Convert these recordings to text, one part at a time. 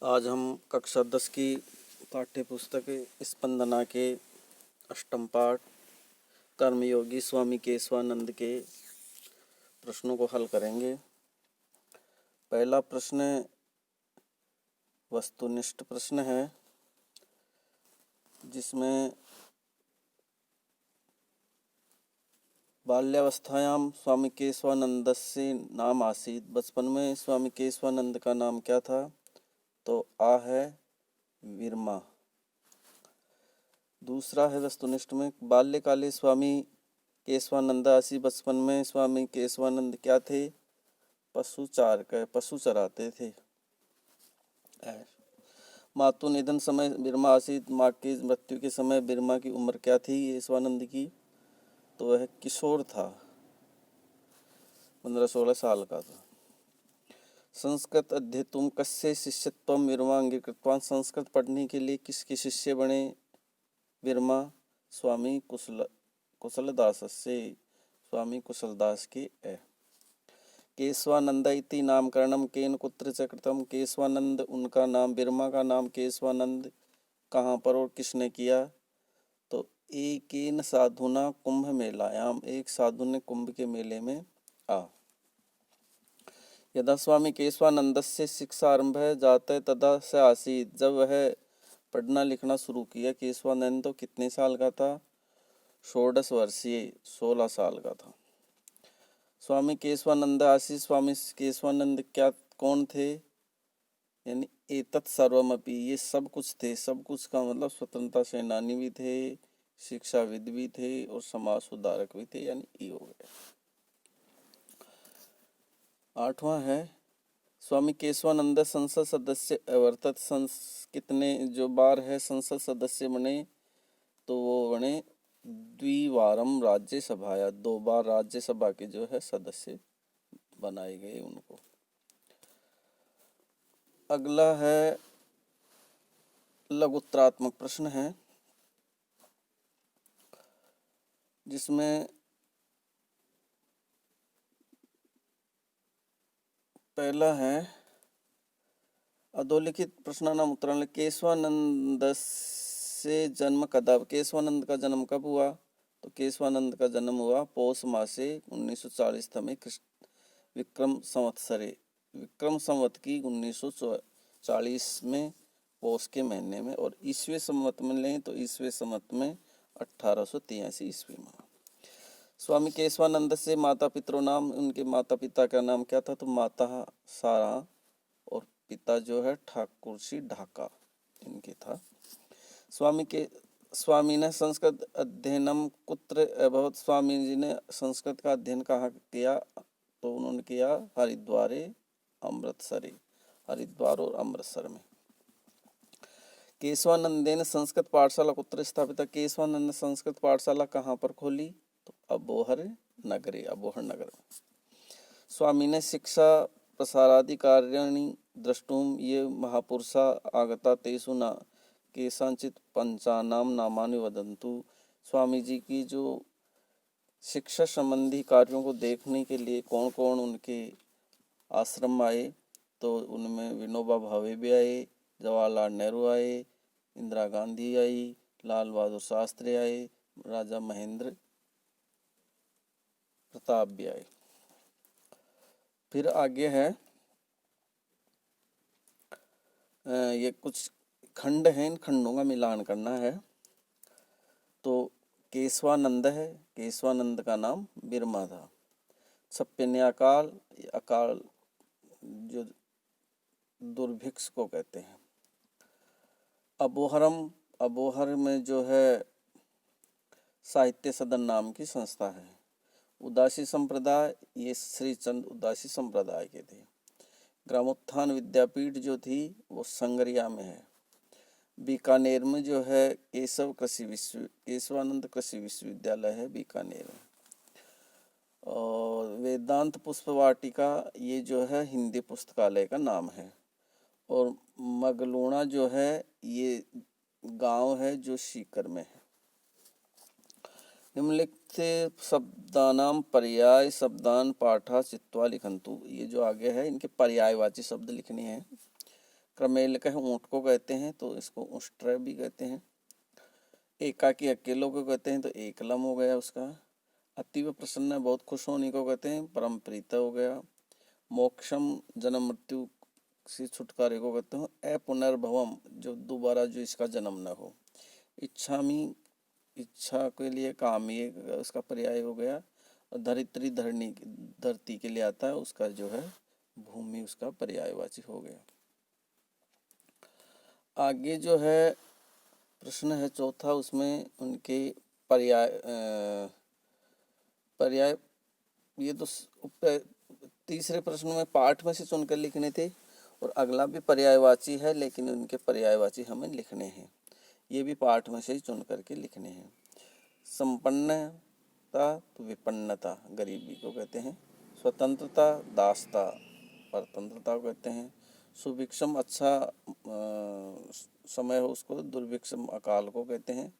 आज हम कक्षा 10 की पाठ्य पुस्तक स्पंदना के अष्टम पाठ कर्मयोगी स्वामी केशवानंद के प्रश्नों को हल करेंगे। पहला प्रश्न वस्तुनिष्ठ प्रश्न है, जिसमें बाल्यावस्थायाम स्वामी केशवानंदस्य नाम आसीत्। बचपन में स्वामी केशवानंद का नाम क्या था? तो आ है विरमा। दूसरा है वस्तुनिष्ठ में, बाल्यकाले स्वामी केशवानंद आसी। बचपन में स्वामी केशवानंद क्या थे? पशु चराते थे। मातु निधन समय बिरमा आसीत। माँ की मृत्यु के समय बिरमा की उम्र क्या थी केशवानंद की? तो वह किशोर था, 15-16 साल का था। संस्कृत अध्येतुम कस्य शिष्यत्वम बिरमा अंगीकृतवान। संस्कृत पढ़ने के लिए किसके शिष्य बने बिरमा? स्वामी कुशलदास से, स्वामी कुशलदास के। केशवानंद इति नामकरणम केन कुत्र च कृतम। केशवानंद उनका नाम, बिरमा का नाम केशवानंद कहाँ पर और किसने किया? तो एकेन साधुना कुंभ मेलायाम, एक साधु ने कुंभ के मेले में आ। यदा स्वामी केशवानंदस्य शिक्षा आरंभ जाते तदा से आसीत। जब वह पढ़ना लिखना शुरू किया केशवानंद तो कितने साल का था? 16 वर्षीय, 16 साल का था। स्वामी केशवानंद आशीष, स्वामी केशवानंद क्या कौन थे? यानी एतत् सर्वमपि, ये सब कुछ थे। सब कुछ का मतलब स्वतंत्रता सेनानी भी थे, शिक्षाविद भी थे और समाज सुधारक भी थे, यानी ये हो गए। 8वां है, स्वामी केशवानंद संसद सदस्य अवर्तत। कितने जो बार है संसद सदस्य बने? तो वो बने द्विवारम राज्यसभाया, 2 बार राज्यसभा के जो है सदस्य बनाए गए उनको। अगला है लघुत्तरात्मक प्रश्न है, जिसमें पहला है अधोलिखित प्रश्नानाम उत्तराणि। केशवानंद से जन्म कदा? केशवानंद का जन्म कब हुआ? तो केशवानंद का जन्म हुआ पौष मासे 1940 में विक्रम संवत्सरे, विक्रम संवत की 1940 में पौष के महीने में। और ईसवी संवत में लें तो ईसवी संवत में 1883 ईस्वी में। स्वामी केशवानंद से माता पितरों नाम, उनके माता पिता का नाम क्या था? तो माता सारा और पिता जो है ठाकुर सी ढाका, इनके था। स्वामी ने संस्कृत अध्ययनम कुत्र अभवत। स्वामी जी ने संस्कृत का अध्ययन कहाँ किया? तो उन्होंने किया हरिद्वार और अमृतसर में। केशवानंदेन संस्कृत पाठशाला कुत्र स्थापित। केशवानंद ने संस्कृत पाठशाला कहाँ पर खोली? तो अबोहर नगर में। स्वामी ने शिक्षा प्रसाराधिकारिणी द्रष्टुम ये महापुरुषा आगता तेषु न केषांचित् पंचानाम नामानि वदन्तु। स्वामी जी की जो शिक्षा संबंधी कार्यों को देखने के लिए कौन कौन उनके आश्रम आए? तो उनमें विनोबा भावे भी आए, जवाहरलाल नेहरू आए, इंदिरा गांधी आई, लाल बहादुर शास्त्री आए, राजा महेंद्र प्रताप भी आए। फिर आगे है, ये कुछ खंड हैं, इन खंडों का मिलान करना है। तो केशवानंद है, केशवानंद का नाम बिरमा था। छप्पन अकाल, अकाल जो दुर्भिक्ष को कहते हैं। अबोहर में जो है साहित्य सदन नाम की संस्था है। उदासी संप्रदाय, ये श्री चंद उदासी संप्रदाय के थे। ग्रामोत्थान विद्यापीठ जो थी वो संगरिया में है। बीकानेर में जो है केशवानंद कृषि विश्वविद्यालय है बीकानेर में। और वेदांत पुष्प वाटिका, ये जो है हिंदी पुस्तकालय का नाम है। और मगलूणा जो है ये गांव है जो सीकर में है। निम्नलिखित शब्दानाम पर्याय शब्दान पाठा चित्वा लिखंतु। ये जो आगे है इनके पर्यायवाची शब्द लिखने हैं। क्रमेल कह ऊँट को कहते हैं तो इसको उष्ट्र भी कहते हैं। एकाकी अकेलों को कहते हैं तो एकलम हो गया उसका। अतीव प्रसन्न बहुत खुश होने को कहते हैं परम प्रीत हो गया। मोक्षम जन्म मृत्यु से छुटकारे को कहते हैं अपुनर्भवम जो दोबारा जो इसका जन्म न हो। इच्छामी इच्छा के लिए कामी उसका पर्याय हो गया। और धरित्री धरती के लिए आता है उसका जो है भूमि उसका पर्यायवाची हो गया। आगे जो है प्रश्न है चौथा उसमें उनके पर्याय पर्याय ये तो तीसरे प्रश्न में पाठ में से चुनकर लिखने थे और अगला भी पर्यायवाची है लेकिन उनके पर्यायवाची हमें लिखने हैं। ये भी पाठ में से ही चुन करके लिखने हैं। संपन्नता तो विपन्नता गरीबी को कहते हैं। स्वतंत्रता दासता परतंत्रता को कहते हैं। सुभिक्षम अच्छा समय हो उसको दुर्भिक्षम अकाल को कहते हैं।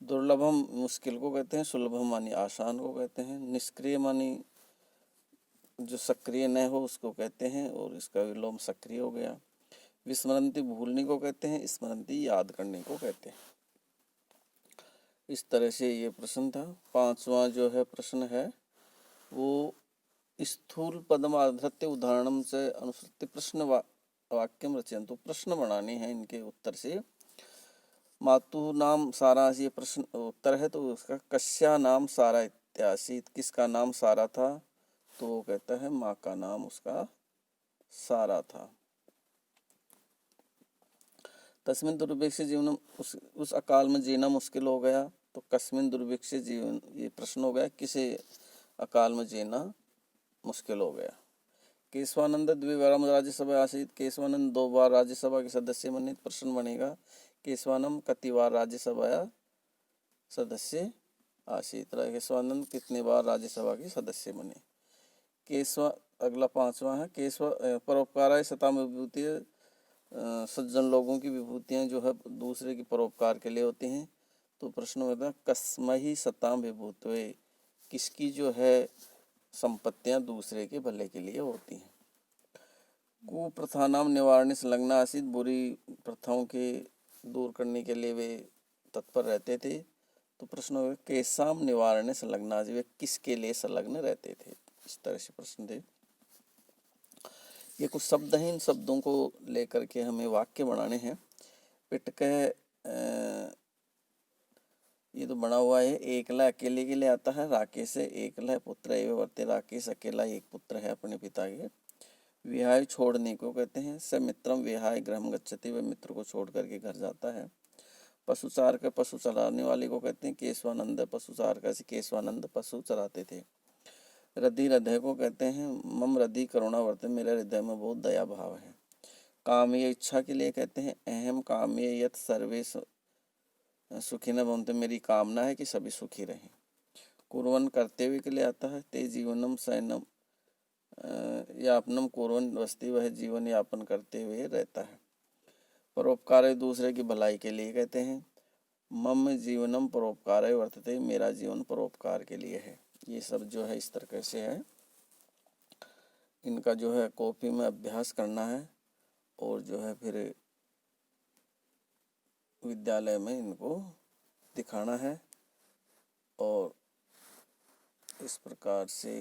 दुर्लभम मुश्किल को कहते हैं। सुलभम मानी आसान को कहते हैं। निष्क्रिय मानी जो सक्रिय न हो उसको कहते हैं और इसका विलोम सक्रिय हो गया। विस्मरणति भूलने को कहते हैं। स्मरणति याद करने को कहते हैं। इस तरह से ये प्रश्न था। पांचवा जो है प्रश्न है वो स्थूल पदमाधृत्य उदाहरणम से अनुसृत्य प्रश्न वाक्यम रचयन्तु। प्रश्न बनाने हैं इनके उत्तर से। मातु नाम सारा ये प्रश्न उत्तर है तो उसका कस्या नाम सारा इत्यासीत किसका नाम सारा था तो वो कहता है माँ का नाम उसका सारा था। तस्मिन दुर्भिक्ष जीवन उस अकाल में जीना मुश्किल हो गया तो कस्मिन दुर्भिक्ष जीवन ये प्रश्न हो गया किसे अकाल में जीना मुश्किल हो गया। केशवानंद द्विवारम राज्यसभा आसीत केशवानंद 2 बार राज्यसभा के सदस्य बने प्रश्न बनेगा केशवानंद कति बार राज्यसभा सदस्य आसीत केशवानंद कितने बार राज्यसभा के सदस्य बने। अगला पांचवा है परोपकाराय सताम विभूति सज्जन लोगों की विभूतियां जो है दूसरे की परोपकार के लिए होती हैं तो प्रश्न होता है कस्महि सताम विभूतये किसकी जो है संपत्तियां दूसरे के भले के लिए होती हैं। कुप्रथा नाम निवारण संलग्न आसित बुरी प्रथाओं के दूर करने के लिए वे तत्पर रहते थे तो प्रश्न होगा केसाम निवारण संलग्न आसित वे किसके लिए संलग्न रहते थे। इस तरह से प्रश्न थे। ये कुछ शब्द हैं इन शब्दों को लेकर के हमें वाक्य बनाने हैं। पिटक ये तो बना हुआ है एकला अकेले के लिए आता है। राकेश एकला पुत्र एवं वर्ते राकेश अकेला एक पुत्र है अपने पिता के। विहाय छोड़ने को कहते हैं। स मित्रम विहाय गृहम गच्छति वह मित्र को छोड़ करके घर जाता है। पशुचार का पशु चराने वाले को कहते हैं। केशवानंद पशुचार का केशवानंद पशु चराते थे। हृदय हृदय को कहते हैं। मम हृदय करुणा वर्ते मेरे हृदय में बहुत दया भाव है। काम्य इच्छा के लिए कहते हैं। अहम काम्य यत सर्वे सुखी न भवन्तु मेरी कामना है कि सभी सुखी रहें। कुर्वन् करते हुए के लिए आता है। ते जीवनम शयनम यापनम कुर्वन् वस्ति वह जीवन यापन करते हुए रहता है। परोपकार दूसरे की भलाई के लिए कहते हैं। मम जीवनम परोपकार वर्तते मेरा जीवन परोपकार के लिए है। ये सब जो है इस तरह से है। इनका जो है कॉपी में अभ्यास करना है और जो है फिर विद्यालय में इनको दिखाना है और इस प्रकार से